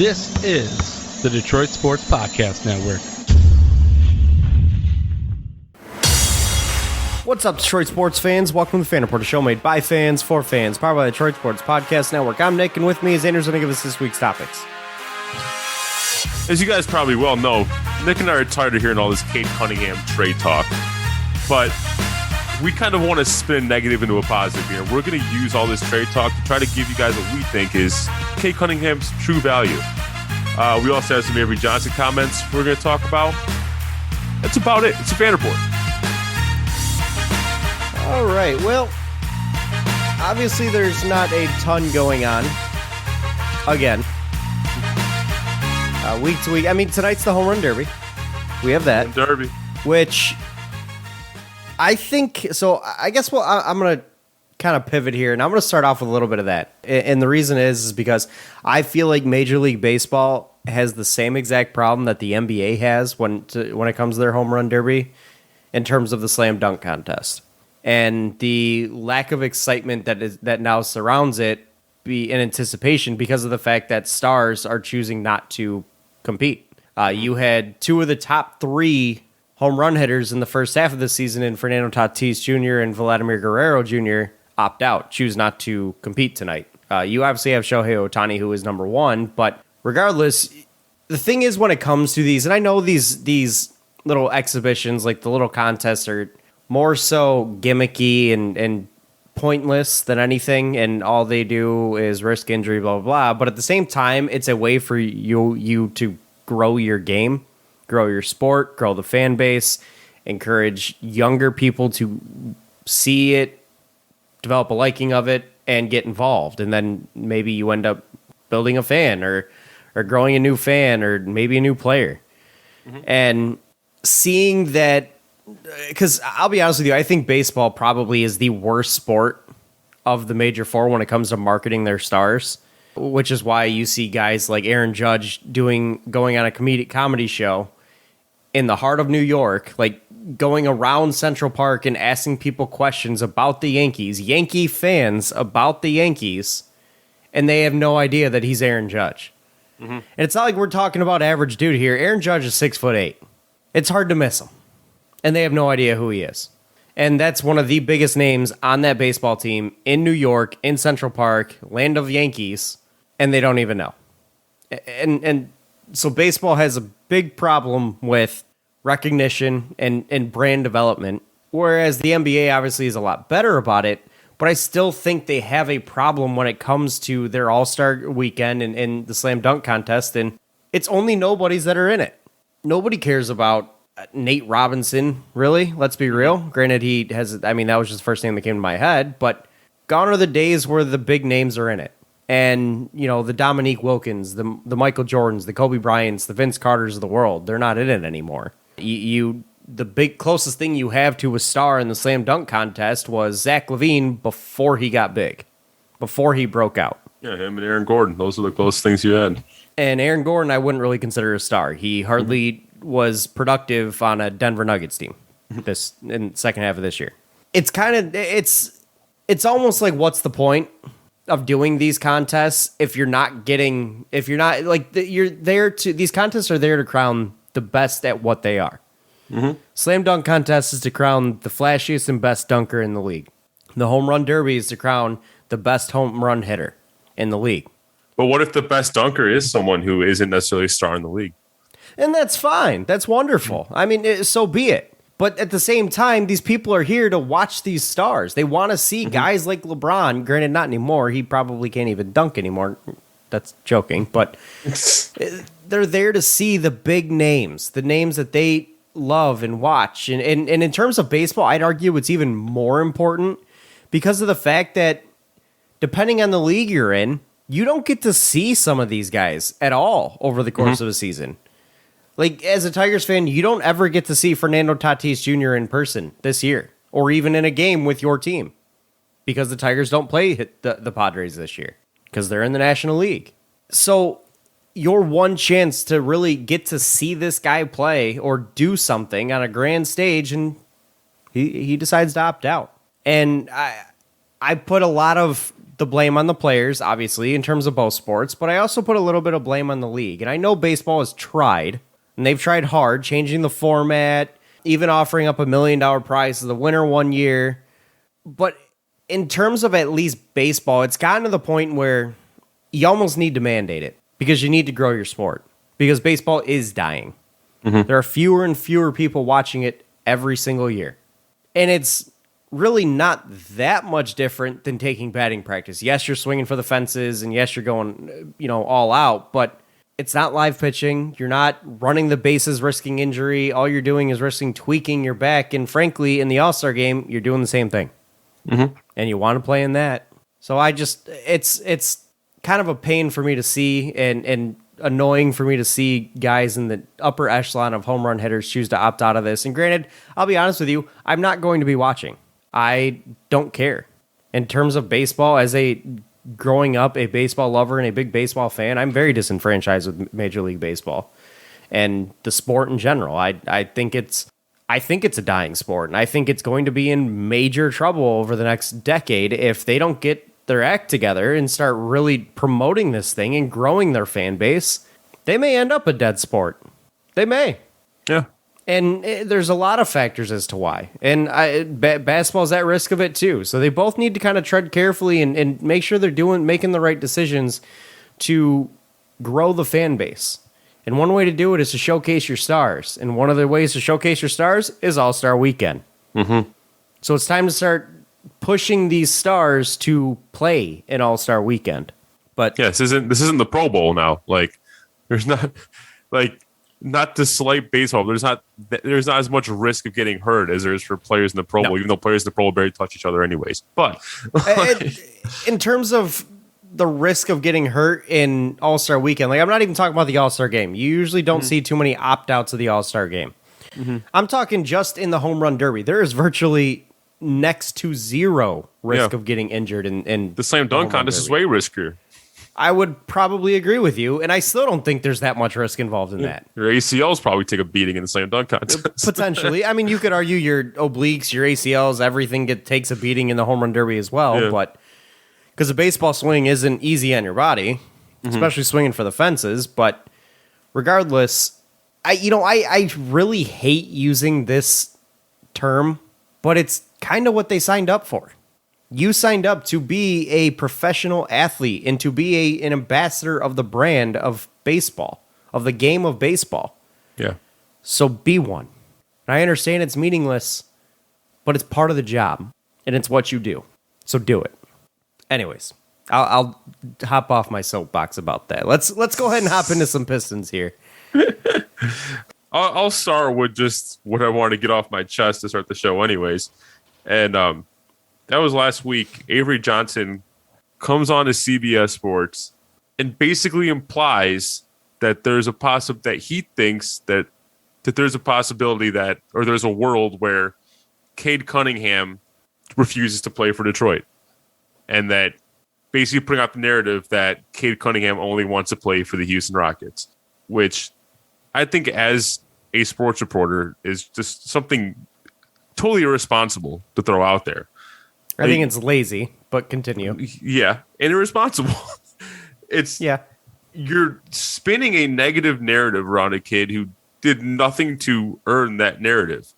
This is the Detroit Sports Podcast Network. What's up, Detroit sports fans? Welcome to the Fan Report, a show made by fans for fans, powered by the Detroit Sports Podcast Network. I'm Nick, and with me is Andrew's going to give us this week's topics. As you guys probably well know, Nick and I are tired of hearing all this Cade Cunningham trade talk, but we kind of want to spin negative into a positive here. We're going to use all this trade talk to try to give you guys what we think is Cade Cunningham's true value. We also have some Avery Johnson comments we're going to talk about. That's about it. It's a Fan Report. All right, well, obviously there's not a ton going on. Again. Week to week. I mean, tonight's the Home Run Derby. We have that. Derby. Which I think, so I guess I'm going to kind of pivot here, and I'm going to start off with a little bit of that. And the reason is because I feel like Major League Baseball has the same exact problem that the NBA has when it comes to their Home Run Derby in terms of the slam dunk contest. And the lack of excitement that now surrounds it be in anticipation because of the fact that stars are choosing not to compete. You had two of the top three home run hitters in the first half of the season in Fernando Tatis Jr. and Vladimir Guerrero Jr. opt out, choose not to compete tonight. You obviously have Shohei Ohtani, who is number one, but regardless, the thing is when it comes to these, and I know these little exhibitions, like the little contests are more so gimmicky and pointless than anything, and all they do is risk injury, blah, blah, blah. But at the same time, it's a way for you to grow your game, grow your sport, grow the fan base, encourage younger people to see it, develop a liking of it, and get involved. And then maybe you end up building a fan or growing a new fan or maybe a new player. Mm-hmm. And seeing that, because I'll be honest with you, I think baseball probably is the worst sport of the major four when it comes to marketing their stars, which is why you see guys like Aaron Judge going on a comedy show in the heart of New York, like going around Central Park and asking people questions about the Yankees, Yankee fans about the Yankees, and they have no idea that he's Aaron Judge. Mm-hmm. And it's not like we're talking about average dude here. Aaron Judge is 6'8". It's hard to miss him. And they have no idea who he is. And that's one of the biggest names on that baseball team in New York, in Central Park, land of Yankees, and they don't even know. And so baseball has a big problem with recognition and brand development, whereas the NBA obviously is a lot better about it, but I still think they have a problem when it comes to their All-Star weekend and the slam dunk contest, and it's only nobodies that are in it. Nobody cares about Nate Robinson, really. Let's be real. Granted, that was just the first name that came to my head, but gone are the days where the big names are in it. And, the Dominique Wilkins, the Michael Jordans, the Kobe Bryants, the Vince Carters of the world, they're not in it anymore. The big closest thing you have to a star in the slam dunk contest was Zach LaVine before he got big, before he broke out. Yeah, him and Aaron Gordon. Those are the closest things you had. And Aaron Gordon, I wouldn't really consider a star. He hardly was productive on a Denver Nuggets team in the second half of this year. It's it's almost like, what's the point of doing these contests if you're not these contests are there to crown the best at what they are. Mm-hmm. Slam dunk contest is to crown the flashiest and best dunker in the league. The home run derby is to crown the best home run hitter in the league. But what if the best dunker is someone who isn't necessarily a star in the league? And that's fine. That's wonderful. I mean, so be it. But at the same time, these people are here to watch these stars. They want to see guys like LeBron. Granted, not anymore. He probably can't even dunk anymore. That's joking. But they're there to see the big names, the names that they love and watch. And in terms of baseball, I'd argue it's even more important because of the fact that depending on the league you're in, you don't get to see some of these guys at all over the course of a season. Like, as a Tigers fan, you don't ever get to see Fernando Tatis Jr. in person this year, or even in a game with your team, because the Tigers don't play the Padres this year, because they're in the National League. So your one chance to really get to see this guy play or do something on a grand stage, and he decides to opt out. And I put a lot of the blame on the players, obviously, in terms of both sports, but I also put a little bit of blame on the league. And I know baseball has tried, and they've tried hard, changing the format, even offering up $1 million prize to the winner one year. But in terms of at least baseball, it's gotten to the point where you almost need to mandate it because you need to grow your sport because baseball is dying. There are fewer and fewer people watching it every single year. And it's really not that much different than taking batting practice. Yes, you're swinging for the fences, and yes, you're going, all out, but it's not live pitching. You're not running the bases, risking injury. All you're doing is risking tweaking your back. And frankly, in the All-Star game, you're doing the same thing. And you want to play in that. So it's kind of a pain for me to see and annoying for me to see guys in the upper echelon of home run hitters choose to opt out of this. And granted, I'll be honest with you, I'm not going to be watching. I don't care. In terms of baseball, as a growing up a baseball lover and a big baseball fan, I'm very disenfranchised with Major League Baseball and the sport in general. I think it's a dying sport, and I think it's going to be in major trouble over the next decade if they don't get their act together and start really promoting this thing and growing their fan base. They may end up a dead sport. They may. Yeah. And there's a lot of factors as to why. And basketball's at risk of it too. So they both need to kind of tread carefully and make sure they're making the right decisions to grow the fan base. And one way to do it is to showcase your stars. And one of the ways to showcase your stars is All-Star Weekend. So it's time to start pushing these stars to play in All-Star Weekend. But yeah, this isn't the Pro Bowl now. Like, there's not not to slight baseball. There's not as much risk of getting hurt as there is for players in the Pro Bowl, even though players in the Pro Bowl barely touch each other anyways. But in terms of the risk of getting hurt in All-Star Weekend, like I'm not even talking about the All-Star game. You usually don't see too many opt-outs of the All-Star game. I'm talking just in the home run derby. There is virtually next to zero risk of getting injured in the slam dunk contest is way riskier. I would probably agree with you, and I still don't think there's that much risk involved in that. Your ACLs probably take a beating in the slam dunk contest. Potentially. I mean, you could argue your obliques, your ACLs, everything takes a beating in the home run derby as well, but because a baseball swing isn't easy on your body, especially swinging for the fences, but regardless, I really hate using this term, but it's kind of what they signed up for. You signed up to be a professional athlete and to be an ambassador of the brand of baseball, of the game of baseball. Yeah. So be one. And I understand it's meaningless, but it's part of the job, and it's what you do. So do it. Anyways, I'll hop off my soapbox about that. Let's go ahead and hop into some Pistons here. I'll start with just what I want to get off my chest to start the show anyways. And that was last week. Avery Johnson comes on to CBS Sports and basically implies that there's a that he thinks that there's a possibility that, or there's a world where Cade Cunningham refuses to play for Detroit. And that basically putting out the narrative that Cade Cunningham only wants to play for the Houston Rockets, which I think as a sports reporter is just something totally irresponsible to throw out there. I think it's lazy, but continue. Yeah, and irresponsible. You're spinning a negative narrative around a kid who did nothing to earn that narrative.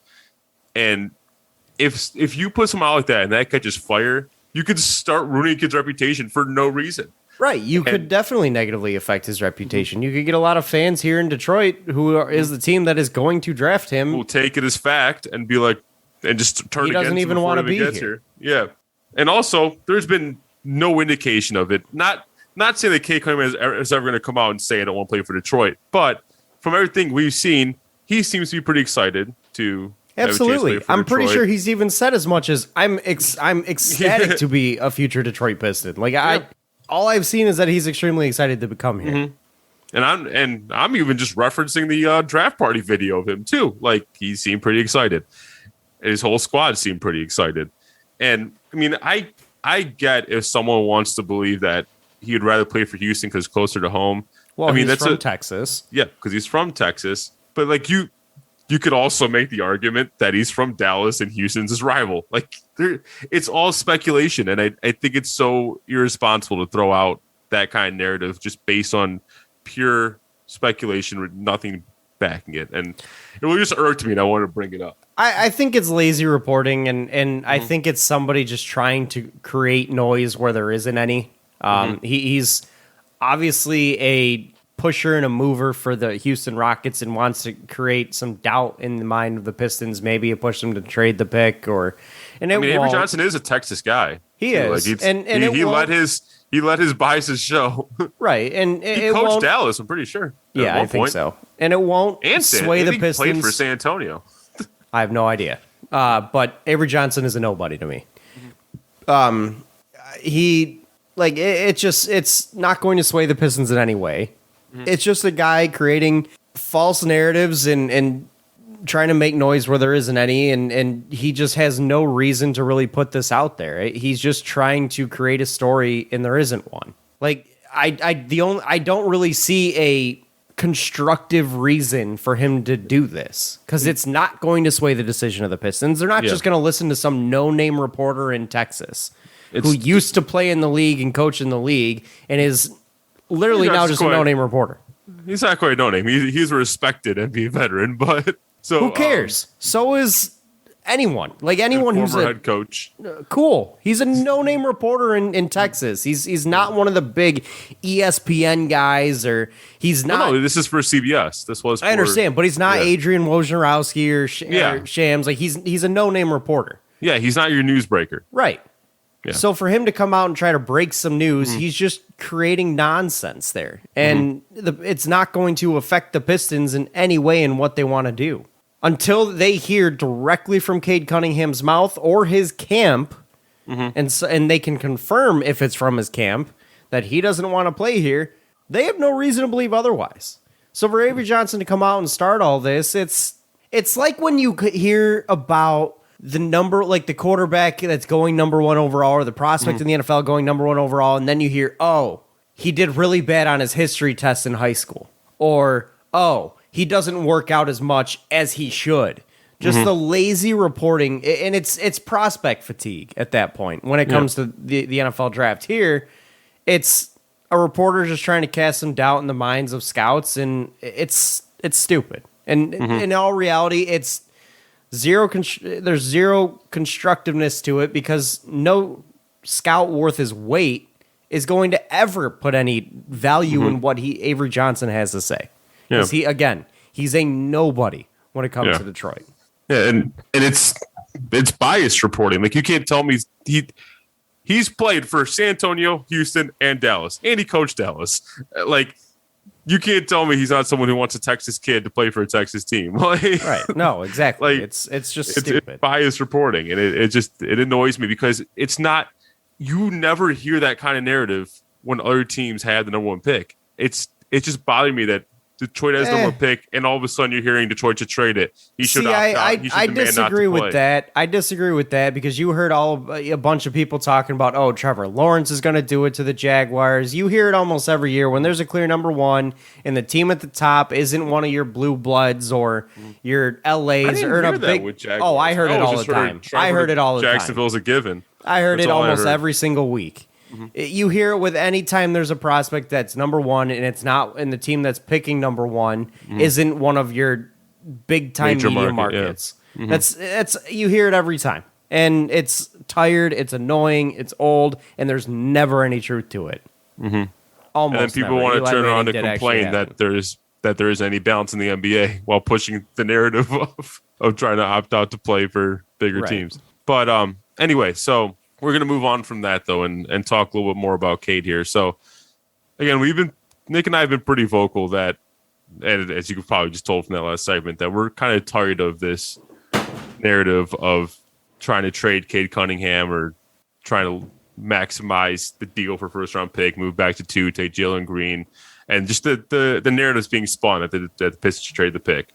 And if you put someone out like that and that catches fire, you could start ruining a kid's reputation for no reason. Right, you could definitely negatively affect his reputation. You could get a lot of fans here in Detroit who is the team that is going to draft him. Will take it as fact and be like, and just turn against him. He doesn't even want to be here. Yeah. And also, there's been no indication of it. Not saying that Cade Cunningham is ever going to come out and say, I don't want to play for Detroit. But from everything we've seen, he seems to be pretty excited to absolutely. I'm Detroit. Pretty sure he's even said as much as I'm ecstatic to be a future Detroit Piston. All I've seen is that he's extremely excited to become here. And I'm even just referencing the draft party video of him too. Like, he seemed pretty excited. His whole squad seemed pretty excited. And I mean, I get if someone wants to believe that he would rather play for Houston because it's closer to home. Well, I mean, he's from Texas. Yeah, because he's from Texas. But like you could also make the argument that he's from Dallas and Houston's his rival. Like, it's all speculation, and I think it's so irresponsible to throw out that kind of narrative just based on pure speculation with nothing backing it. And it will just irked me, and I wanted to bring it up. I think it's lazy reporting, and I think it's somebody just trying to create noise where there isn't any. He's obviously a pusher and a mover for the Houston Rockets and wants to create some doubt in the mind of the Pistons. Maybe it pushed them to trade the pick, Avery Johnson is a Texas guy. He is, like, and he let his biases show. Right, and he coached Dallas, I'm pretty sure. Yeah, I think so. And it won't sway the Pistons. Played for San Antonio. I have no idea. But Avery Johnson is a nobody to me. It's not going to sway the Pistons in any way. It's just a guy creating false narratives and trying to make noise where there isn't any, and he just has no reason to really put this out there. He's just trying to create a story, and there isn't one. Like, I don't really see a constructive reason for him to do this, because it's not going to sway the decision of the Pistons. They're not just going to listen to some no-name reporter in Texas who used to play in the league and coach in the league and is literally now just a no-name reporter. He's not quite no-name. He's a respected NBA veteran, but so who cares? So is anyone. Like, anyone who's a head coach. Cool. He's a no-name reporter in Texas. He's not one of the big ESPN guys, or he's not. No, this is for CBS. This was. I understand, but he's not Adrian Wojnarowski or Shams. Like, he's a no-name reporter. Yeah, he's not your newsbreaker. Right. Yeah. So for him to come out and try to break some news, he's just creating nonsense there. And it's not going to affect the Pistons in any way in what they want to do. Until they hear directly from Cade Cunningham's mouth or his camp, and they can confirm if it's from his camp that he doesn't want to play here, they have no reason to believe otherwise. So for Avery Johnson to come out and start all this, it's like when you hear about the quarterback that's going number one overall, or the prospect in the NFL going number one overall, and then you hear, oh, he did really bad on his history test in high school, or, oh, he doesn't work out as much as he should. Just the lazy reporting, and it's prospect fatigue at that point when it comes to the NFL draft. Here, it's a reporter just trying to cast some doubt in the minds of scouts, and it's stupid. And in all reality, it's there's zero constructiveness to it, because no scout worth his weight is going to ever put any value in what Avery Johnson has to say. Because he's a nobody when it comes to Detroit. Yeah, and it's biased reporting. Like, you can't tell me he's played for San Antonio, Houston, and Dallas, and he coached Dallas. Like, you can't tell me he's not someone who wants a Texas kid to play for a Texas team. Like, right? No, exactly. Like, it's just stupid. It's biased reporting, and it annoys me, because it's not. You never hear that kind of narrative when other teams had the number one pick. It's just bothering me that Detroit has the number one pick, and all of a sudden you're hearing Detroit should trade it. He should opt out. He should I demand disagree not to with play. that. I disagree with that, because you heard a bunch of people talking about, oh, Trevor Lawrence is going to do it to the Jaguars. You hear it almost every year when there's a clear number one, and the team at the top isn't one of your blue bloods or your LAs or a big. Oh, I heard it all the time. I heard it all the time. Jacksonville's a given. I heard it almost every single week. You hear it with any time there's a prospect that's number one, and it's not, and the team that's picking number one isn't one of your big time media markets. That's you hear it every time, and it's tired, it's annoying, it's old, and there's never any truth to it. Almost. And then people want to turn around and complain that there is any balance in the NBA while pushing the narrative of trying to opt out to play for bigger teams. But anyway, so we're going to move on from that, though, and talk a little bit more about Cade here. So, again, Nick and I have been pretty vocal that, and as you probably just told from that last segment, that we're kind of tired of this narrative of trying to trade Cade Cunningham or trying to maximize the deal for first-round pick, move back to 2, take Jalen Green, and just the narrative's being spun that the Pistons should trade the pick.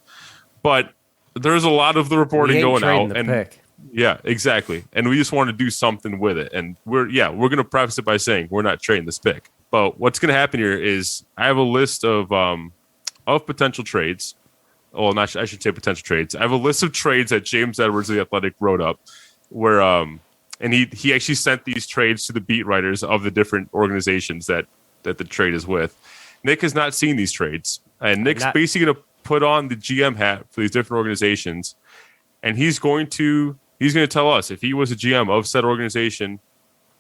But there's a lot of the reporting going out. Pick. Yeah, exactly. And we just want to do something with it. And we're going to preface it by saying we're not trading this pick. But what's going to happen here is I have a list of potential trades well, not I should say potential trades. I have a list of trades that James Edwards of The Athletic wrote up, where and he actually sent these trades to the beat writers of the different organizations that the trade is with. Nick has not seen these trades, and Nick's basically going to put on the GM hat for these different organizations, and he's going to tell us if he was a GM of said organization,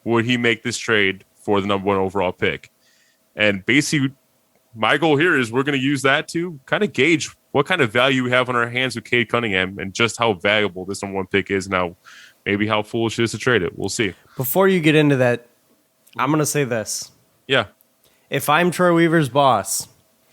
would he make this trade for the number 1 overall pick? And basically, my goal here is we're going to use that to kind of gauge what kind of value we have on our hands with Cade Cunningham and just how valuable this number 1 pick is now. Maybe how foolish it is to trade it. We'll see. Before you get into that, I'm going to say this. Yeah. If I'm Troy Weaver's boss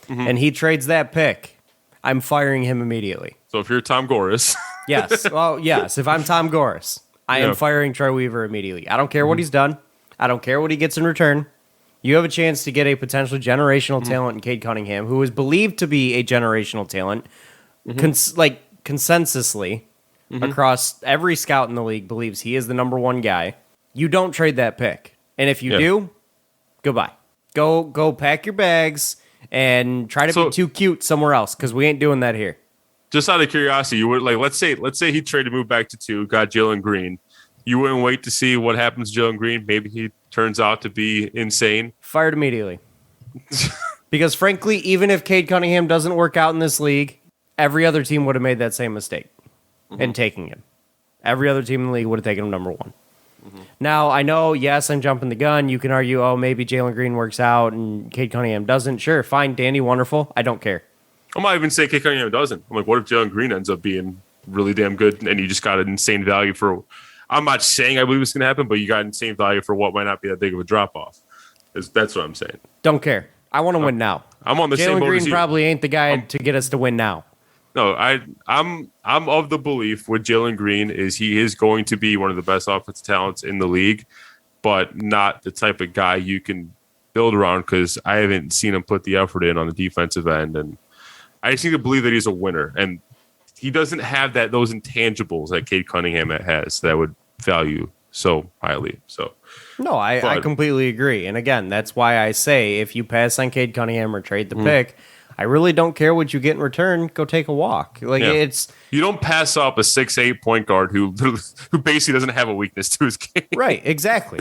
and he trades that pick, I'm firing him immediately. So if you're Tom Gores. Yes. Well, yes. If I'm Tom Gores, I am firing Troy Weaver immediately. I don't care what he's done. I don't care what he gets in return. You have a chance to get a potential generational talent in Cade Cunningham, who is believed to be a generational talent, consensusly across every scout in the league believes he is the number 1 guy. You don't trade that pick. And if you do, goodbye. Go pack your bags and try to be too cute somewhere else, because we ain't doing that here. Just out of curiosity, you would let's say he traded, move back to 2, got Jalen Green. You wouldn't wait to see what happens to Jalen Green. Maybe he turns out to be insane. Fired immediately. Because frankly, even if Cade Cunningham doesn't work out in this league, every other team would have made that same mistake in taking him. Every other team in the league would have taken him number 1. Now, I know, yes, I'm jumping the gun. You can argue, oh, maybe Jalen Green works out and Cade Cunningham doesn't. Sure, fine, dandy, wonderful. I don't care. I might even say Cade Cunningham doesn't. I'm like, what if Jalen Green ends up being really damn good and you just got an insane value for... I'm not saying I believe it's going to happen, but you got insane value for what might not be that big of a drop-off. That's what I'm saying. Don't care. I want to win now. I'm on the same boat as you. Jalen Green probably ain't the guy to get us to win now. No, I'm of the belief with Jalen Green is he is going to be one of the best offensive talents in the league, but not the type of guy you can build around, because I haven't seen him put the effort in on the defensive end, and I just need to believe that he's a winner, and he doesn't have those intangibles that Cade Cunningham has that would value so highly. So no, I completely agree, and again, that's why I say if you pass on Cade Cunningham or trade the pick, I really don't care what you get in return. Go take a walk. It's you don't pass up a 6'8" point guard who basically doesn't have a weakness to his game. Right, exactly.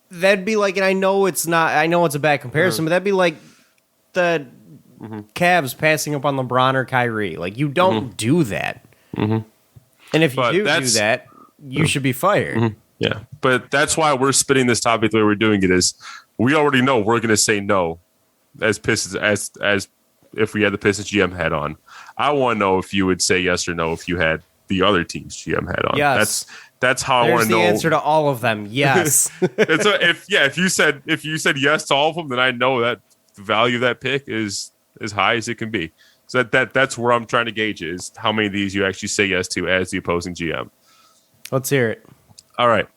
That'd be like, and I know it's not. I know it's a bad comparison, but that'd be like the Cavs passing up on LeBron or Kyrie. Like, you don't do that. And if you do that, you should be fired. Yeah, but that's why we're spinning this topic the way we're doing it. Is we already know we're going to say no. As Pistons, as if we had the Pistons GM hat on, I want to know if you would say yes or no if you had the other team's GM hat on. Yes, that's how I want to know. There's the answer to all of them. Yes. If you said yes to all of them, then I know that the value of that pick is as high as it can be. So that's where I'm trying to gauge it, is how many of these you actually say yes to as the opposing GM. Let's hear it. All right,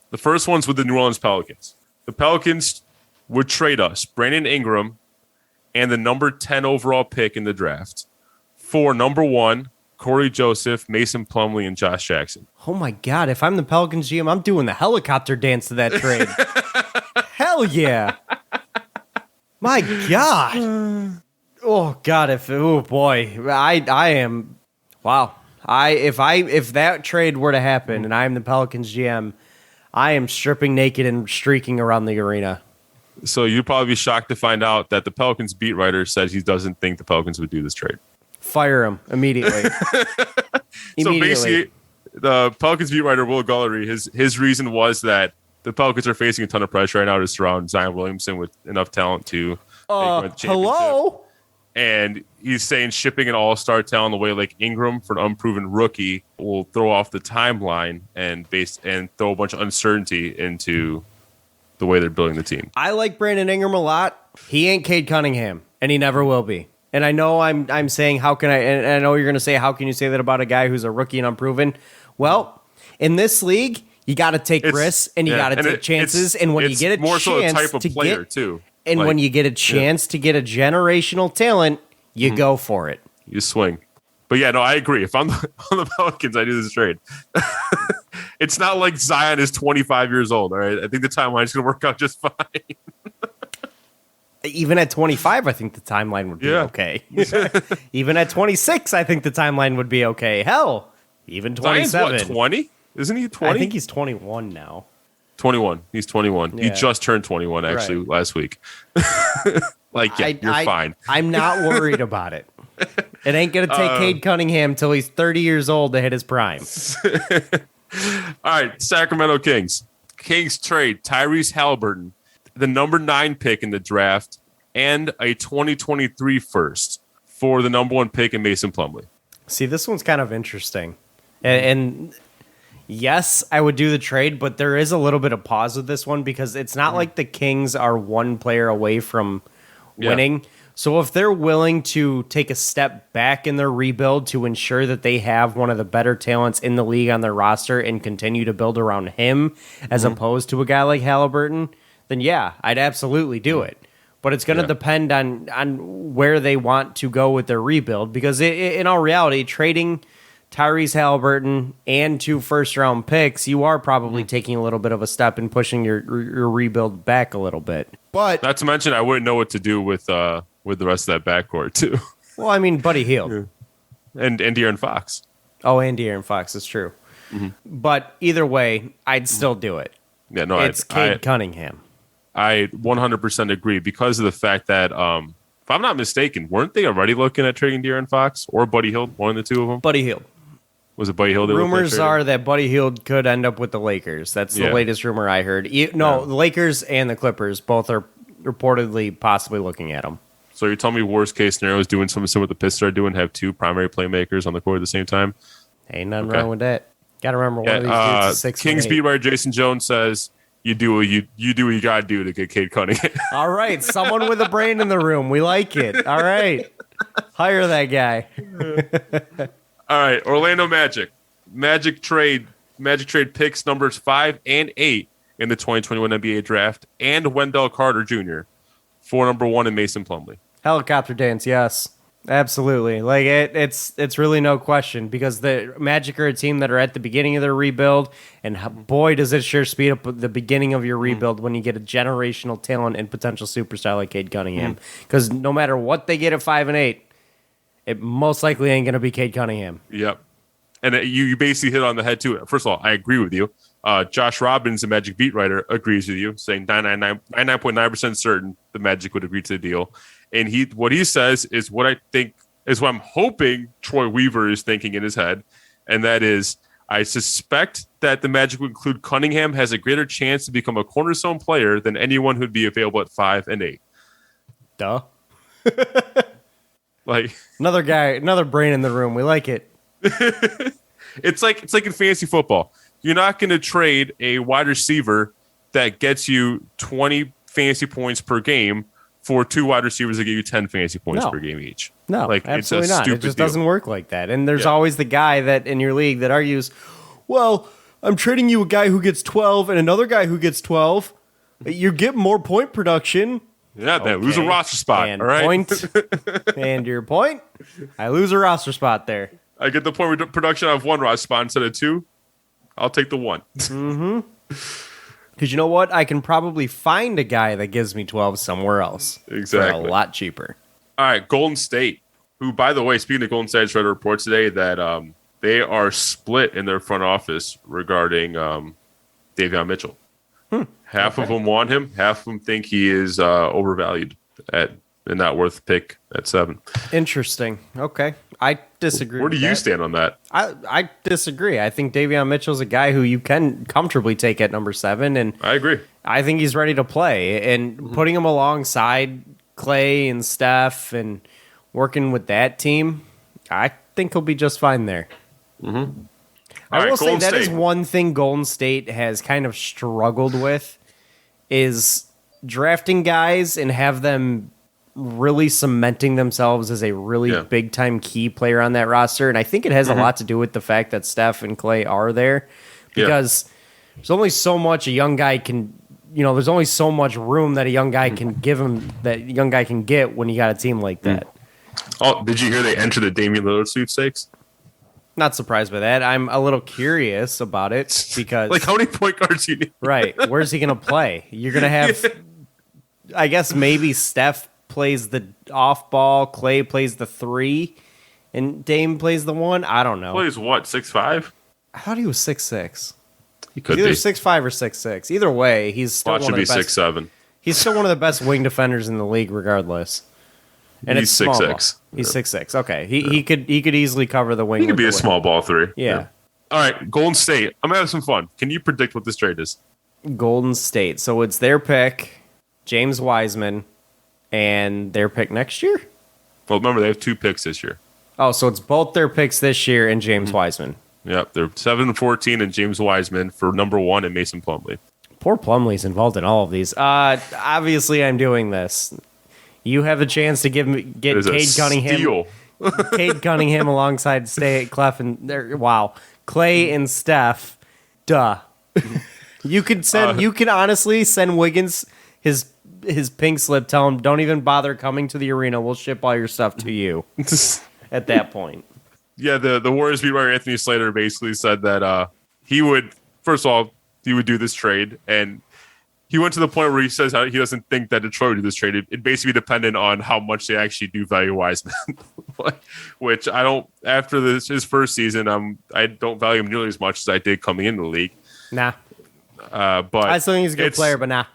the first one's with the New Orleans Pelicans. The Pelicans would trade us Brandon Ingram and the number 10 overall pick in the draft for number 1, Corey Joseph, Mason Plumlee, and Josh Jackson. Oh my God, if I'm the Pelicans GM, I'm doing the helicopter dance to that trade. Hell yeah. My God. Oh God, oh boy. I am, wow. If that trade were to happen and I'm the Pelicans GM, I am stripping naked and streaking around the arena. So you'd probably be shocked to find out that the Pelicans beat writer says he doesn't think the Pelicans would do this trade. Fire him immediately. So basically, the Pelicans beat writer Will Gullery, his reason was that the Pelicans are facing a ton of pressure right now to surround Zion Williamson with enough talent to make the championship. Hello? And he's saying shipping an all-star talent the way like Ingram for an unproven rookie will throw off the timeline and throw a bunch of uncertainty into the way they're building the team. I like Brandon Ingram a lot. He ain't Cade Cunningham, and he never will be. And I know I'm saying, how can I? And I know you're going to say, how can you say that about a guy who's a rookie and unproven? Well, in this league, you got to take risks and you got to take chances. And when you get a more chance so a type of to player get, too. And when you get a chance to get a generational talent, you go for it. You swing. But yeah, no, I agree. If I'm on the Pelicans, I do this trade. It's not like Zion is 25 years old. All right, I think the timeline is going to work out just fine. Even at 25, I think the timeline would be okay. Even at 26, I think the timeline would be okay. Hell, even 27. Zion's what, 20? Isn't he 20? I think he's 21 now. 21. He's 21. Yeah. He just turned 21, actually, last week. You're fine. I'm not worried about it. It ain't going to take Cade Cunningham till he's 30 years old to hit his prime. All right, Sacramento Kings. Kings trade Tyrese Halliburton, the number 9 pick in the draft, and a 2023 first for the number 1 pick in Mason Plumlee. See, this one's kind of interesting. And yes, I would do the trade, but there is a little bit of pause with this one because it's not like the Kings are one player away from winning. So if they're willing to take a step back in their rebuild to ensure that they have one of the better talents in the league on their roster and continue to build around him as opposed to a guy like Halliburton, then yeah, I'd absolutely do it. But it's going to depend on where they want to go with their rebuild because in all reality, trading Tyrese Halliburton and 2 first-round picks, you are probably taking a little bit of a step in pushing your rebuild back a little bit. But not to mention, I wouldn't know what to do with the rest of that backcourt too. Well, I mean, Buddy Hield and De'Aaron Fox. Oh, and De'Aaron Fox is true. But either way, I'd still do it. Yeah, no, it's Cade Cunningham. I 100% agree because of the fact that, if I'm not mistaken, weren't they already looking at trading De'Aaron Fox or Buddy Hield, one of the two of them? Buddy Hield. Was it Buddy Hield? Rumors are that Buddy Hield could end up with the Lakers. That's the latest rumor I heard. The Lakers and the Clippers both are reportedly possibly looking at him. So you're telling me worst case scenario is doing something similar what the Pistons are doing, have 2 primary playmakers on the court at the same time? Ain't nothing wrong with that. Got to remember one of these dudes is 6'8". Kings beat writer Jason Jones says, you do what you got to do to get Cade Cunningham. All right, someone with a brain in the room. We like it. All right. Hire that guy. All right, Orlando Magic. Magic trade picks numbers 5 and 8 in the 2021 NBA draft and Wendell Carter Jr. for number 1 in Mason Plumlee. Helicopter dance, yes. Absolutely. Like it's really no question because the Magic are a team that are at the beginning of their rebuild, and boy does it sure speed up the beginning of your rebuild when you get a generational talent and potential superstar like Cade Cunningham. Because no matter what they get at 5 and 8, it most likely ain't going to be Cade Cunningham. Yep. And you basically hit on the head too. First of all, I agree with you. Josh Robbins, the Magic beat writer, agrees with you, saying 99.9% certain the Magic would agree to the deal. And what he says is what I think is what I'm hoping Troy Weaver is thinking in his head, and that is, I suspect that the Magic would include Cunningham has a greater chance to become a cornerstone player than anyone who'd be available at 5 and 8. Duh. Like another brain in the room. We like it. It's like in fantasy football. You're not going to trade a wide receiver that gets you 20 fantasy points per game for 2 wide receivers that give you 10 fantasy points per game each. No, like, absolutely it's a not. It just deal. doesn't work like that. And there's always the guy that in your league that argues, well, I'm trading you a guy who gets 12 and another guy who gets 12. You get more point production. Yeah, they lose a roster spot. And all right. Point. And your point, I lose a roster spot there. I get the point production out of 1 roster spot instead of 2. I'll take the 1. Because you know what? I can probably find a guy that gives me 12 somewhere else. Exactly. For a lot cheaper. All right, Golden State, who, by the way, speaking of Golden State, I just read a report today that they are split in their front office regarding Davion Mitchell. Half of them want him. Half of them think he is overvalued and not worth pick at 7. Interesting. Okay. I disagree. Where do you stand on that? I disagree. I think Davion Mitchell's a guy who you can comfortably take at number 7. And I agree. I think he's ready to play. And putting him alongside Clay and Steph and working with that team, I think he'll be just fine there. I will say that is one thing Golden State has kind of struggled with is drafting guys and have them really cementing themselves as a really big-time key player on that roster. And I think it has a lot to do with the fact that Steph and Clay are there because there's only so much a young guy can, there's only so much room that a young guy can give him, that young guy can get when you got a team like that. Oh, did you hear they entered the Damian Lillard sweepstakes? Not surprised by that. I'm a little curious about it because... like, how many point guards do you need? Right. Where's he going to play? You're going to have I guess maybe Steph plays the off ball, Clay plays the 3, and Dame plays the 1. I don't know. Plays what, 6'5"? I thought he was 6'6". He could either be 6'5" or 6'6". Either way, he's still Watch one should of the be best. 6'7". He's still one of the best wing defenders in the league, regardless. And He's it's small 6'6". ball. He's 6'6". Okay, he could easily cover the wing. He could be with a the small ball 3. Yeah. All right, Golden State. I'm gonna have some fun. Can you predict what this trade is? Golden State. So it's their pick, James Wiseman, and their pick next year? Well, remember, they have 2 picks this year. Oh, so it's both their picks this year and James Wiseman. Yep, they're 7-14 and James Wiseman for number 1 and Mason Plumlee. Poor Plumlee's involved in all of these. Obviously, I'm doing this. You have a chance to get Cade Cunningham. Steal. Cade Cunningham alongside Clef and Clay and Steph. Duh. You could send. You can honestly send Wiggins his pink slip. Tell him, don't even bother coming to the arena. We'll ship all your stuff to you. At that point. Yeah, the Warriors beat writer Anthony Slater basically said that he would, first of all, he would do this trade, and he went to the point where he says how he doesn't think that Detroit would do this trade. It basically depended on how much they actually do value Wiseman, which I don't. After his first season, I don't value him nearly as much as I did coming into the league. Nah, but I still think he's a good player, but nah.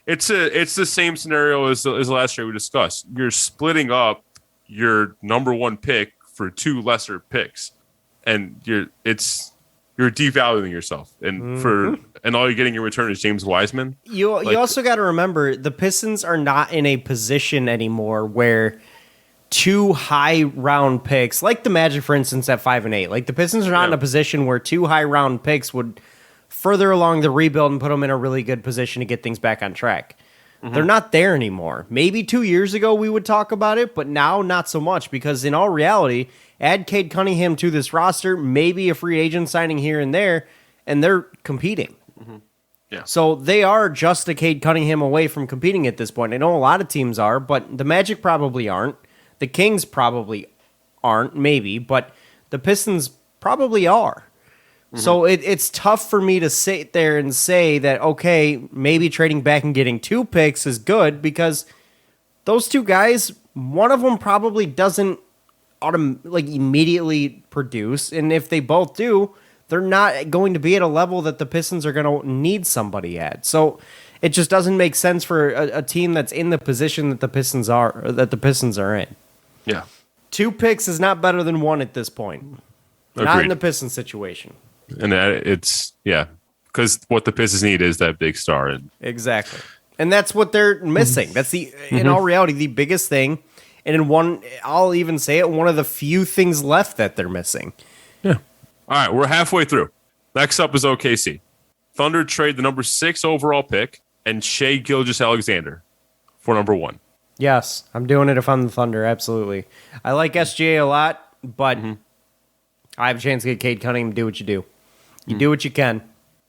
It's the same scenario as the last trade we discussed. You're splitting up your number 1 pick for 2 lesser picks, and you're devaluing yourself, and and all you're getting in return is James Wiseman. You also got to remember the Pistons are not in a position anymore where 2 high round picks, like the Magic, for instance, at 5 and 8, like the Pistons are not in a position where 2 high round picks would further along the rebuild and put them in a really good position to get things back on track. They're not there anymore. Maybe 2 years ago we would talk about it, but now not so much, because in all reality, add Cade Cunningham to this roster, maybe a free agent signing here and there, and they're competing. Yeah. So they are just a Cade Cunningham away from competing at this point. I know a lot of teams are, but the Magic probably aren't. The Kings probably aren't, maybe, but the Pistons probably are. So it's tough for me to sit there and say that, okay, maybe trading back and getting 2 picks is good, because those 2 guys, one of them probably doesn't immediately produce, and if they both do, they're not going to be at a level that the Pistons are going to need somebody at. So it just doesn't make sense for a team that's in the position that the Pistons are, or that the Pistons are in. Yeah. 2 picks is not better than 1 at this point. Agreed. Not in the Pistons situation. And it's because what the Pistons need is that big star, and Exactly. And that's what they're missing. That's in all reality, the biggest thing. And I'll even say it, one of the few things left that they're missing. yeah. All right, we're halfway through. Next up is OKC. Thunder trade the number 6 overall pick and Shai Gilgeous-Alexander for number 1. Yes, I'm doing it if I'm the Thunder, absolutely. I like SGA a lot, but I have a chance to get Cade Cunningham to do what you do. You do what you can.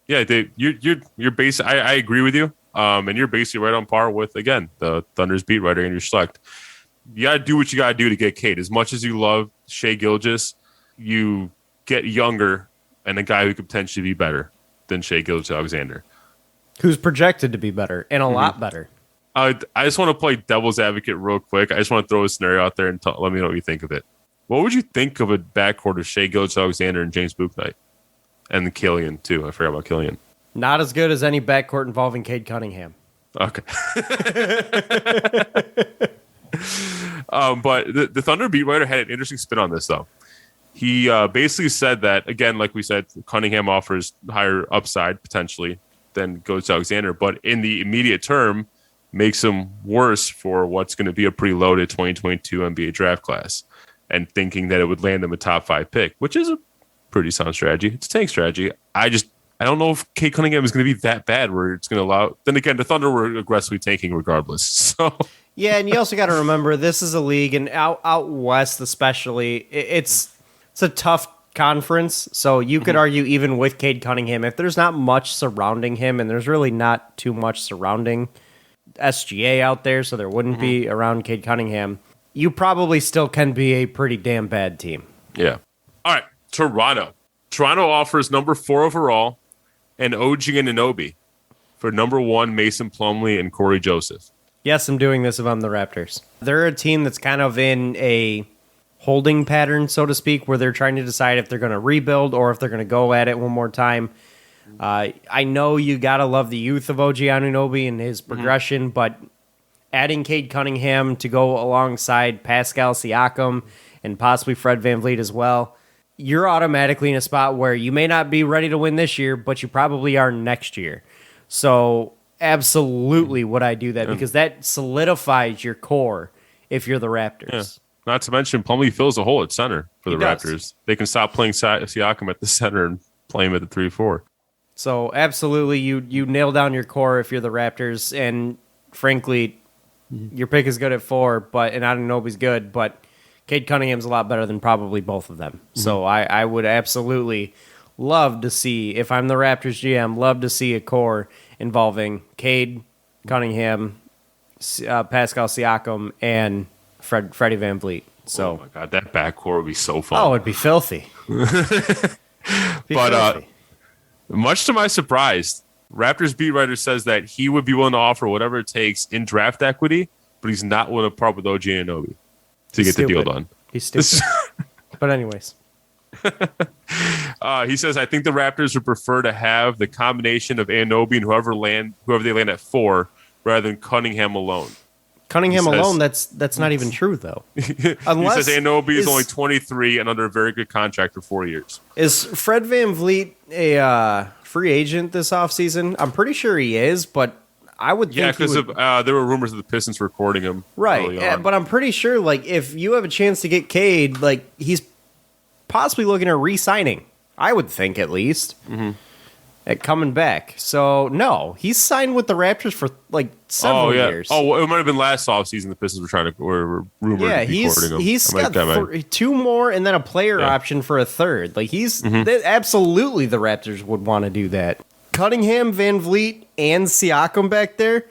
Yeah, you're basically. I agree with you. And you're basically right on par with, again, the Thunder's beat writer Andrew Schlecht. You gotta do what you gotta do to get Cade. As much as you love Shai Gilgeous, you get younger and a guy who could potentially be better than Shai Gilgeous-Alexander, Who's projected to be better and a lot better. I just want to play devil's advocate real quick. I just want to throw a scenario out there and let me know what you think of it. What would you think of a backcourt of Shai Gilgeous-Alexander and James Bouknight? And Killian, too. I forgot about Killian. Not as good as any backcourt involving Cade Cunningham. Okay. But the Thunder beat writer had an interesting spin on this, though. He basically said that, again, like we said, Cunningham offers higher upside, potentially, than Gilgeous-Alexander, but in the immediate term, makes him worse for what's going to be a pretty loaded 2022 NBA draft class, and thinking that it would land them a top 5 pick, which is a pretty sound strategy. It's a tank strategy. I don't know if Cade Cunningham is going to be that bad where it's going to allow. Then again, the Thunder were aggressively tanking regardless. So yeah, and you also got to remember this is a league, and out west especially, it's a tough conference. So you could argue even with Cade Cunningham, if there's not much surrounding him, and there's really not too much surrounding SGA out there, so there wouldn't be around Cade Cunningham, you probably still can be a pretty damn bad team. Yeah. All right. Toronto offers number 4 overall and OG Anunoby for number 1 Mason Plumlee and Corey Joseph. Yes, I'm doing this if I'm the Raptors. They're a team that's kind of in a holding pattern, so to speak, where they're trying to decide if they're going to rebuild or if they're going to go at it one more time. I know you got to love the youth of OG Anunoby and his progression, but adding Cade Cunningham to go alongside Pascal Siakam and possibly Fred VanVleet as well, you're automatically in a spot where you may not be ready to win this year, but you probably are next year. So absolutely would I do that because that solidifies your core if you're the Raptors. Yeah. Not to mention, Plumlee fills a hole at center for the does. Raptors. They can stop playing Siakam at the center and play him at the 3-4. So absolutely, you nail down your core if you're the Raptors, and frankly, your pick is good at 4, and Anunoby's good, but Cade Cunningham's a lot better than probably both of them. So I would absolutely love to see, if I'm the Raptors GM, love to see a core involving Cade Cunningham, Pascal Siakam, and Freddie VanVleet. So, oh my God, that backcourt would be so fun. Oh, it'd be filthy. Much to my surprise, Raptors beat writer says that he would be willing to offer whatever it takes in draft equity, but he's not willing to part with OG Anunoby to get the deal done. He's stupid. But anyways. He says, I think the Raptors would prefer to have the combination of Anunoby and whoever they land at 4 rather than Cunningham alone. Cunningham alone, that's not even true, though. He says Anunoby is only 23 and under a very good contract for 4 years. Is Fred VanVleet a free agent this offseason? I'm pretty sure he is, but I would think because there were rumors of the Pistons recording him. Right, but I'm pretty sure if you have a chance to get Cade, he's possibly looking at re-signing. I would think, at least. At coming back. So, no, he's signed with the Raptors for several years. Oh, it might have been last offseason the Pistons were rumored to be recording him. He's got 2 more and then a player option for a third. Absolutely the Raptors would want to do that. Cunningham, VanVleet, and Siakam back there.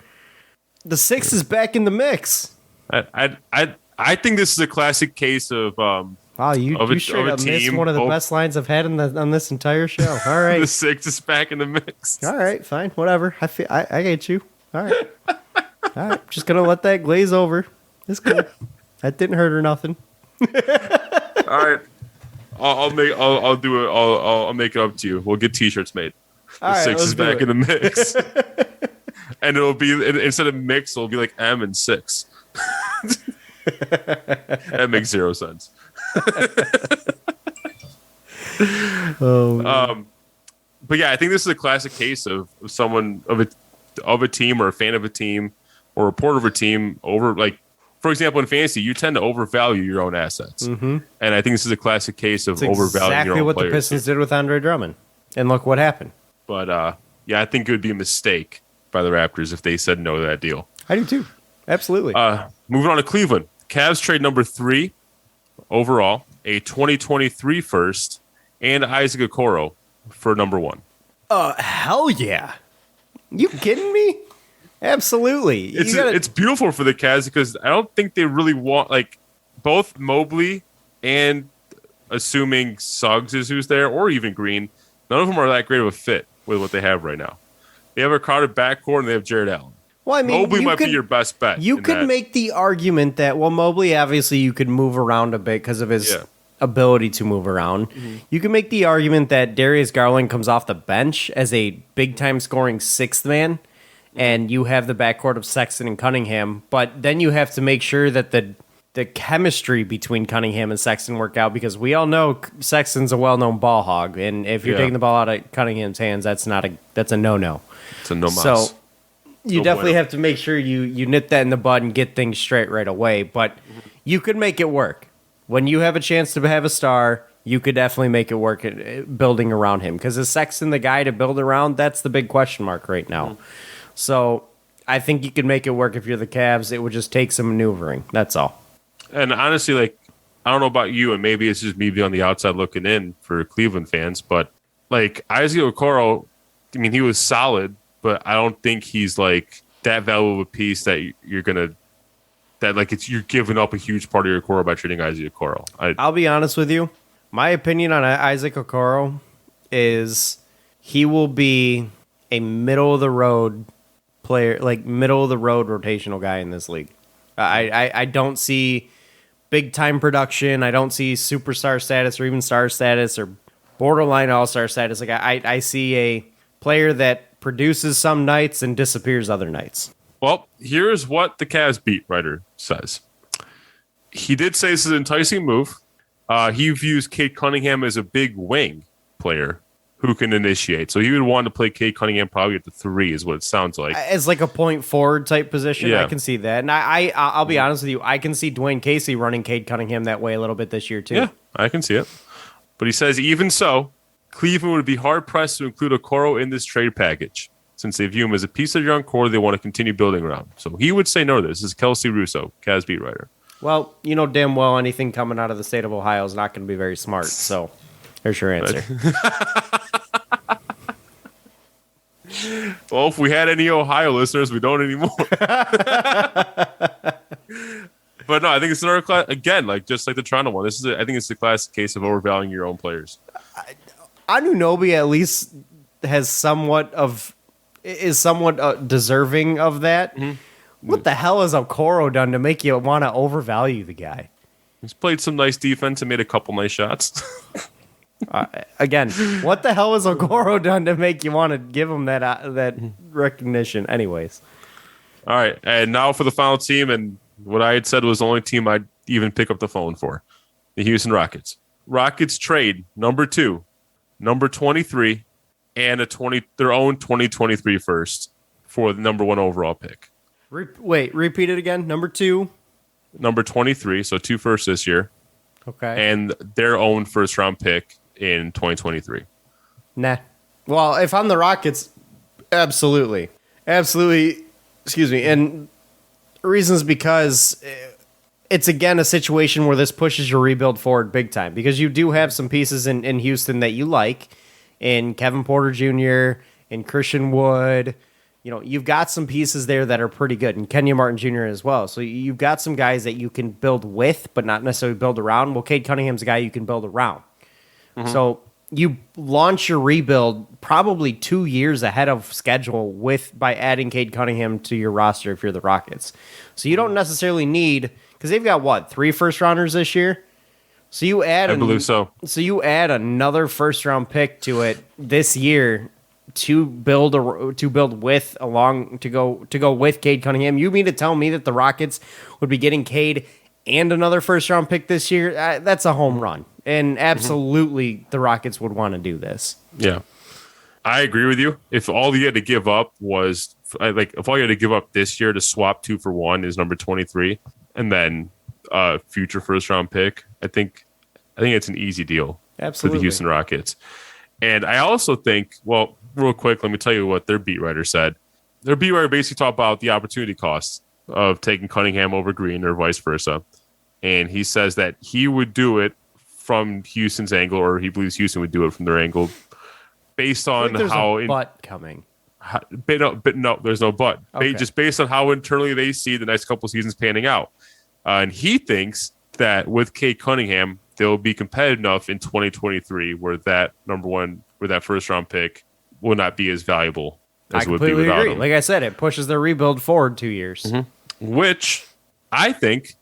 The 6 is back in the mix. I think this is a classic case of wow, you straight up missed one of the best lines I've had on this entire show. All right. The 6 is back in the mix. All right, fine, whatever. I get you. All right. All right, just going to let that glaze over. It's cool. That didn't hurt or nothing. All right. I'll make it up to you. We'll get t-shirts made. The 6 is back in the mix. And it'll be, instead of mix, it'll be like M and 6. That makes 0 sense. But yeah, I think this is a classic case of someone of a team or a fan of a team or a reporter of a team over, for example, in fantasy, you tend to overvalue your own assets, and I think this is a classic case of overvaluing your own players. Exactly what the Pistons did with Andre Drummond, and look what happened. But yeah, I think it would be a mistake by the Raptors if they said no to that deal. I do too, absolutely. Moving on to Cleveland, Cavs trade number 3 overall, a 2023 first, and Isaac Okoro for number 1. Hell yeah. You kidding me? Absolutely. It's beautiful for the Cavs because I don't think they really want, both Mobley and assuming Suggs is who's there, or even Green, none of them are that great of a fit with what they have right now. They have a crowded backcourt and they have Jared Allen. Well, I mean, Mobley might be your best bet. You could make the argument that, Mobley, obviously, you could move around a bit because of his ability to move around. You can make the argument that Darius Garland comes off the bench as a big-time scoring 6th man, and you have the backcourt of Sexton and Cunningham, but then you have to make sure that the chemistry between Cunningham and Sexton work out, because we all know Sexton's a well-known ball hog, and if you're taking the ball out of Cunningham's hands, that's a no-no. It's a no-mas. So you definitely have to make sure you nip that in the bud and get things straight right away. But you could make it work. When you have a chance to have a star, you could definitely make it work at building around him. Because is Sexton the guy to build around? That's the big question mark right now. So I think you could make it work if you're the Cavs. It would just take some maneuvering. That's all. And honestly, I don't know about you, and maybe it's just me being on the outside looking in for Cleveland fans, but Isaac Okoro, I mean, he was solid, but I don't think he's that valuable a piece that you're gonna you're giving up a huge part of your core by trading Isaac Okoro. I'll be honest with you. My opinion on Isaac Okoro is he will be a middle of the road player, like middle of the road rotational guy in this league. I don't see big time production. I don't see superstar status or even star status or borderline all-star status. Like I see a player that produces some nights and disappears other nights. Well, here's what the Cavs beat writer says. He did say this is an enticing move. He views Cade Cunningham as a big wing player who can initiate. So he would want to play Cade Cunningham probably at the 3 is what it sounds like. As like a point forward type position, Yeah. I can see that. And I'll be honest with you, I can see Dwayne Casey running Cade Cunningham that way a little bit this year too. Yeah, I can see it. But he says, even so, Cleveland would be hard-pressed to include Okoro in this trade package, since they view him as a piece of young core they want to continue building around. So he would say no to this. This is Kelsey Russo, Cavs beat writer. Well, you know damn well anything coming out of the state of Ohio is not going to be very smart. So there's your answer. Well, if we had any Ohio listeners, we don't anymore. But no, I think it's another class again, like just like the Toronto one. I think it's the classic case of overvaluing your own players. Anunoby at least is somewhat deserving of that. Mm-hmm. What the hell has Okoro done to make you want to overvalue the guy? He's played some nice defense and made a couple nice shots. Again, what the hell has Okoro done to make you want to give him that recognition? Anyways. All right, and now for the final team, and what I had said was the only team I'd even pick up the phone for, the Houston Rockets. Rockets trade number 2, number 23, and their own 2023 first for the number 1 overall pick. Wait, repeat it again. Number 2, number 23, so 2 firsts this year. Okay, and their own first round pick in 2023. Nah. Well, if I'm the Rockets, absolutely. Excuse me. And the reason is because it's, again, a situation where this pushes your rebuild forward big time. Because you do have some pieces in Houston that you like. In Kevin Porter Jr., in Christian Wood. You know, you've got some pieces there that are pretty good. And Kenya Martin Jr. as well. So you've got some guys that you can build with, but not necessarily build around. Well, Cade Cunningham's a guy you can build around. Mm-hmm. So you launch your rebuild probably 2 years ahead of schedule by adding Cade Cunningham to your roster if you're the Rockets. So you don't necessarily need, because they've got 3 first rounders this year. So you add, I believe so. So you add another first round pick to it this year to go with Cade Cunningham. You mean to tell me that the Rockets would be getting Cade and another first round pick this year? That's a home run. And absolutely, the Rockets would want to do this. Yeah, I agree with you. If all you had to give up was if all you had to give up this year to swap 2 for 1 is number 23, and then future first round pick, I think it's an easy deal for the Houston Rockets. And I also think, well, real quick, let me tell you what their beat writer said. Their beat writer basically talked about the opportunity costs of taking Cunningham over Green or vice versa. And he says that he would do it from Houston's angle, or he believes Houston would do it from their angle, based on how but coming. But no, there's no but. Okay. Just based on how internally they see the next couple seasons panning out. And he thinks that with Cade Cunningham, they'll be competitive enough in 2023 where that first round pick will not be as valuable as it would be without him. Like I said, it pushes their rebuild forward 2 years. Mm-hmm. Which I think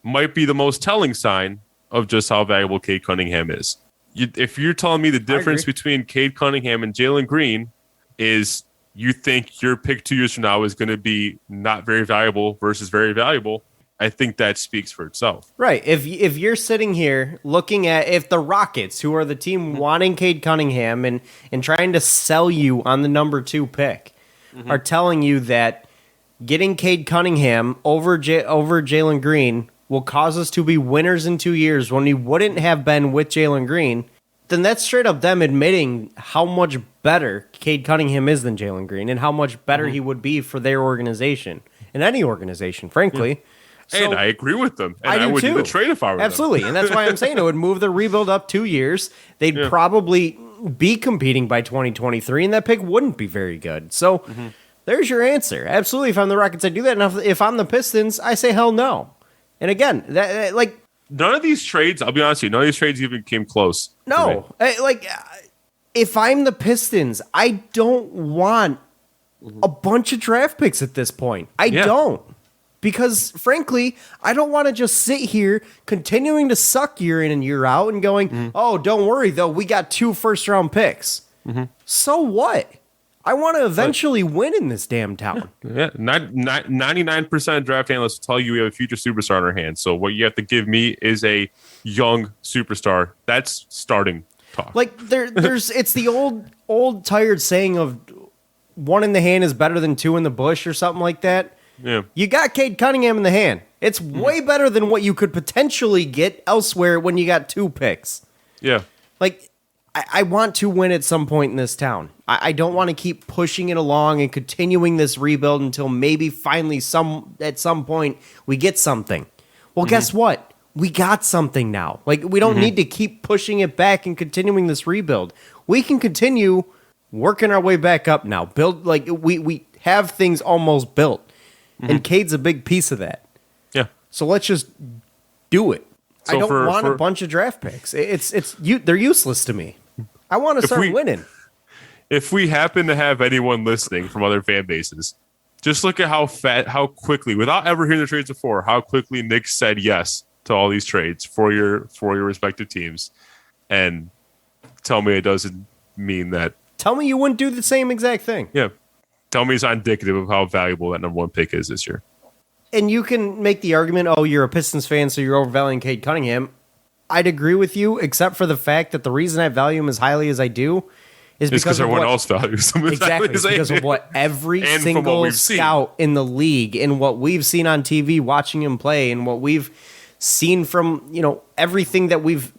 might be the most telling sign of just how valuable Cade Cunningham is. If you're telling me the difference between Cade Cunningham and Jalen Green is you think your pick 2 years from now is going to be not very valuable versus very valuable, I think that speaks for itself. Right. If you're sitting here looking at if the Rockets, who are the team wanting Cade Cunningham and trying to sell you on the number 2 pick, are telling you that getting Cade Cunningham over Jalen Green will cause us to be winners in 2 years when we wouldn't have been with Jalen Green, then that's straight up them admitting how much better Cade Cunningham is than Jalen Green and how much better he would be for their organization and any organization, frankly. Yeah. So, and I agree with them. And I would do do the trade if I were them. Absolutely. And that's why I'm saying it would move the rebuild up 2 years. They'd probably be competing by 2023, and that pick wouldn't be very good. So there's your answer. Absolutely. If I'm the Rockets, I do that. And if I'm the Pistons, I say hell no. And again, none of these trades, I'll be honest with you, none of these trades even came close. No. If I'm the Pistons, I don't want a bunch of draft picks at this point. I don't. Because, frankly, I don't want to just sit here continuing to suck year in and year out and going, oh, don't worry, though, we got 2 first-round picks. So what? I want to eventually win in this damn town. Yeah, 99% of draft analysts will tell you we have a future superstar in our hands. So what you have to give me is a young superstar. That's starting talk. Like, there's it's the old tired saying of 1 in the hand is better than 2 in the bush or something like that. Yeah. You got Cade Cunningham in the hand. It's way better than what you could potentially get elsewhere when you got 2 picks. Yeah. Like, I want to win at some point in this town. I don't want to keep pushing it along and continuing this rebuild until maybe finally at some point we get something. Well, guess what? We got something now. Like, we don't need to keep pushing it back and continuing this rebuild. We can continue working our way back up now. Build, like, we have things almost built. And Cade's a big piece of that. Yeah. So let's just do it. So I don't want a bunch of draft picks. They're useless to me. I want to start winning. If we happen to have anyone listening from other fan bases, just look at how quickly, without ever hearing the trades before, how quickly Nick said yes to all these trades for your respective teams, and tell me it doesn't mean that. Tell me you wouldn't do the same exact thing. Yeah. Tell me it's not indicative of how valuable that number 1 pick is this year. And you can make the argument, oh, you're a Pistons fan, so you're overvaluing Cade Cunningham. I'd agree with you, except for the fact that the reason I value him as highly as I do is because everyone else values him. Exactly, it's because of what every single scout in the league and what we've seen on TV watching him play and what we've seen from, everything that we've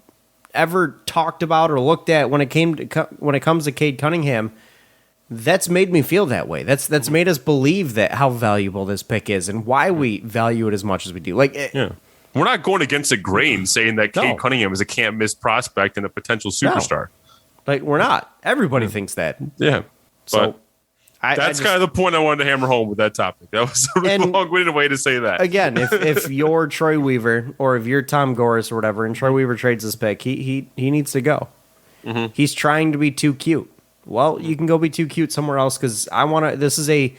ever talked about or looked at when it comes to Cade Cunningham. That's made me feel that way. That's made us believe that how valuable this pick is and why we value it as much as we do. We're not going against the grain saying that Cade Cunningham is a can't miss prospect and a potential superstar. Like, we're not. Everybody thinks that. Yeah. So that's kind of the point I wanted to hammer home with that topic. That was a really long-winded way to say that. Again, if you're Troy Weaver or if you're Tom Gores or whatever, and Troy Weaver trades this pick, he needs to go. He's trying to be too cute. Well, you can go be too cute somewhere else because this is a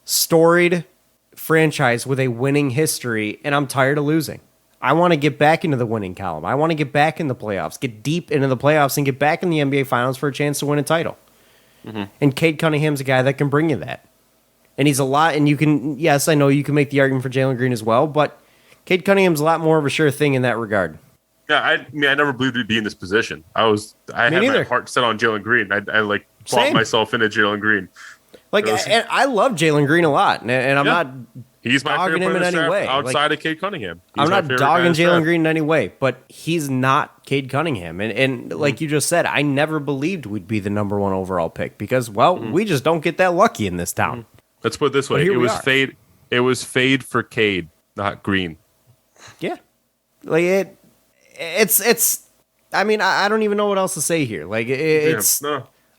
storied franchise with a winning history, and I'm tired of losing. I want to get back into the winning column. I want to get back in the playoffs, get deep into the playoffs, and get back in the NBA Finals for a chance to win a title. And Cade Cunningham's a guy that can bring you that. And he's a lot, and yes, I know you can make the argument for Jalen Green as well, but Cade Cunningham's a lot more of a sure thing in that regard. Yeah, I never believed we'd be in this position. I had my heart set on Jalen Green. I bought myself into Jalen Green. And I love Jalen Green a lot, and I'm not he's my dogging favorite him in any way. Outside of Cade Cunningham. I'm not dogging Jalen Green in any way, but he's not Cade Cunningham. And like you just said, I never believed we'd be the number 1 overall pick because, we just don't get that lucky in this town. Let's put it this way. It was fade for Cade, not Green. Yeah. Like it's I mean, I don't even know what else to say here. Like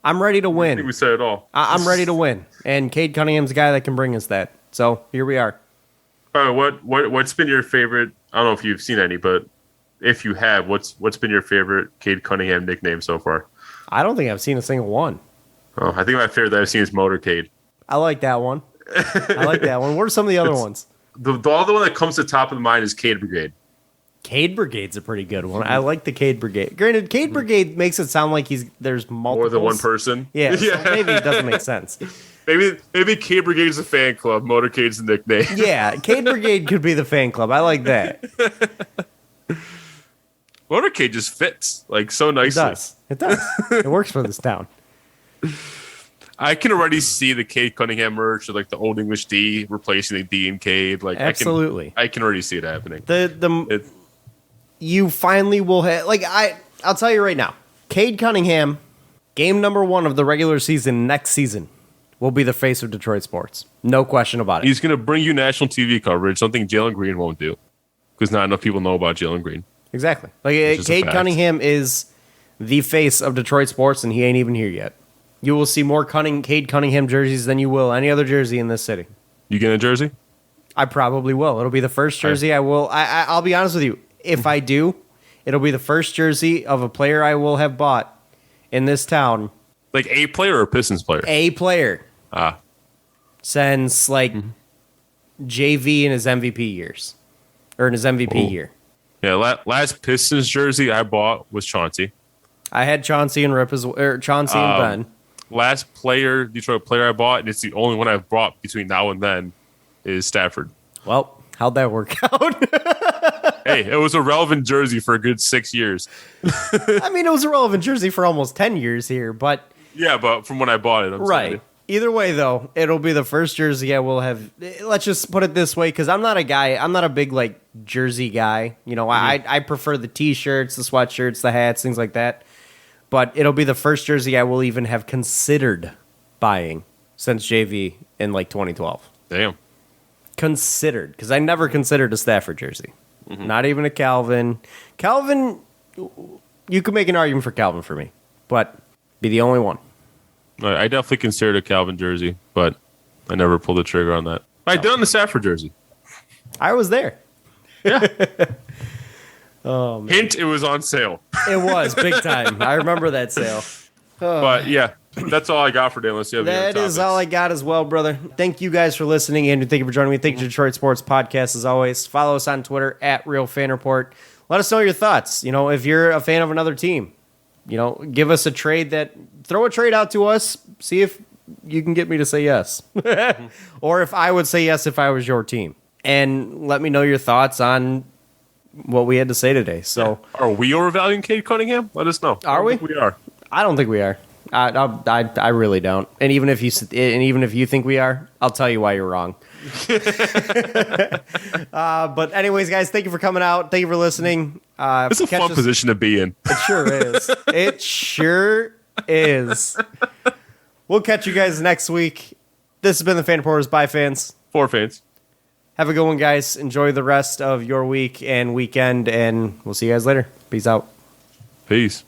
I'm ready to win. I think we said it all. I'm ready to win. And Cade Cunningham's a guy that can bring us that. So here we are. All right, what's been your favorite? I don't know if you've seen any, but if you have, what's been your favorite Cade Cunningham nickname so far? I don't think I've seen a single one. Oh, I think my favorite that I've seen is Motorcade. I like that one. What are some of the other ones? The other one that comes to the top of the mind is Cade Brigade. Cade Brigade's a pretty good one. I like the Cade Brigade. Granted, Cade Brigade makes it sound like there's multiple. More than one person. Yeah, so maybe it doesn't make sense. Maybe Cade Brigade is a fan club. Motorcade's the nickname. Yeah, Cade Brigade could be the fan club. I like that. Motorcade just fits so nicely. It does. It works for this town. I can already see the Cade Cunningham merch, like the Old English D replacing the D in Cade. Absolutely, I can already see it happening. You finally will have I'll tell you right now, Cade Cunningham, game number 1 of the regular season next season, will be the face of Detroit sports. No question about it. He's going to bring you national TV coverage, something Jalen Green won't do, because not enough people know about Jalen Green. Exactly. Cade Cunningham is the face of Detroit sports, and he ain't even here yet. You will see more Cade Cunningham jerseys than you will any other jersey in this city. You get a jersey? I probably will. It'll be the first jersey I will. I'll be honest with you. If I do, it'll be the first jersey of a player I will have bought in this town. Like a player or a Pistons player? A player. since like JV in his MVP years, or in his MVP year. Yeah, last Pistons jersey I bought was Chauncey. I had Chauncey and Chauncey and Ben. Last Detroit player I bought, and it's the only one I've bought between now and then, is Stafford. Well, how'd that work out? Hey, it was a relevant jersey for a good 6 years. I mean, it was a relevant jersey for almost 10 years here, but... Yeah, but from when I bought it, I'm right. Either way, though, it'll be the first jersey I will have. Let's just put it this way, because I'm not a big, like, jersey guy. You know, I prefer the T-shirts, the sweatshirts, the hats, things like that. But it'll be the first jersey I will even have considered buying since JV in, like, 2012. Damn. Considered, because I never considered a Stafford jersey. Not even a Calvin. Calvin, you could make an argument for Calvin for me, but be the only one. I definitely considered a Calvin jersey, but I never pulled the trigger on that. I did on the Stafford jersey. I was there. Yeah. Oh, man. Hint, it was on sale. It was big time. I remember that sale. But yeah, that's all I got for today. Unless you have any other That is all I got as well, brother. Thank you guys for listening, and thank you for joining me. Thank you to Detroit Sports Podcast as always. Follow us on Twitter at RealFanReport. Let us know your thoughts. You know, if you're a fan of another team, you know, give us a trade throw a trade out to us. See if you can get me to say yes. Or if I would say yes if I was your team. And let me know your thoughts on what we had to say today. So, are we overvaluing Cade Cunningham? Let us know. Are we? We are. I don't think we are. I really don't. And even if you think we are, I'll tell you why you're wrong. But anyways, guys, thank you for coming out. Thank you for listening. It's a fun position to be in. It sure is. It sure is. We'll catch you guys next week. This has been the Fan Reporters. Bye, fans. For fans. Have a good one, guys. Enjoy the rest of your week and weekend, and we'll see you guys later. Peace out. Peace.